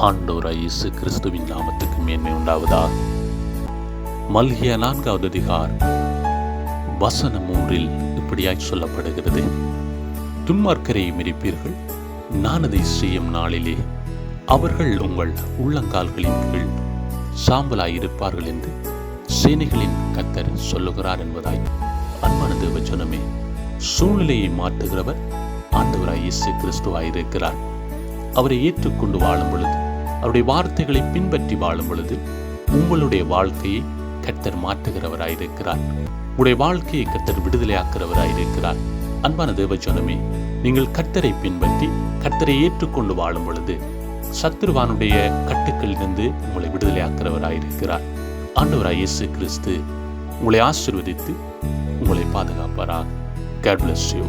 ஆண்டவராய் இயேசு கிறிஸ்துவின் நாமத்துக்கு மேன்மை உண்டாவதாக. மல்கியா 4வது அதிகாரம் வசனம் 3 இப்படியாய் சொல்லப்படுகிறது. துன்மார்க்கரை மிதிப்பீர்கள், நான் அதை செய்யும் நாளிலே அவர்கள் உங்கள் உள்ளங்கால்களின் கீழ் சாம்பலாயிருப்பார்கள் என்று சேனைகளின் கர்த்தர் சொல்லுகிறார் என்பதாய் அன்பான தேவஜனமே, சூழ்நிலையை மாற்றுகிறவர் ஆண்டவராய் இயேசு கிறிஸ்துவாயிருக்கிறார். அவரை ஏற்றுக்கொண்டு வாழும் பொழுது, அவருடைய வார்த்தைகளை பின்பற்றி வாழும் பொழுது உங்களுடைய வாழ்க்கையை கர்த்தர் மாற்றுகிறவராயிருக்கிறார். உங்களுடைய வாழ்க்கையை கர்த்தர் விடுதலையாக்குறவராயிருக்கிறார். அன்பான தேவஜனமே, நீங்கள் கர்த்தரை பின்பற்றி கர்த்தரை ஏற்றுக்கொண்டு வாழும் பொழுது சத்துருவானுடைய கட்டுக்களிலிருந்து உங்களை விடுதலையாக்குறவராயிருக்கிறார். ஆண்டவராய் இயேசு கிறிஸ்து உங்களை ஆசீர்வதித்து உங்களை பாதுகாப்பாராக. God bless you.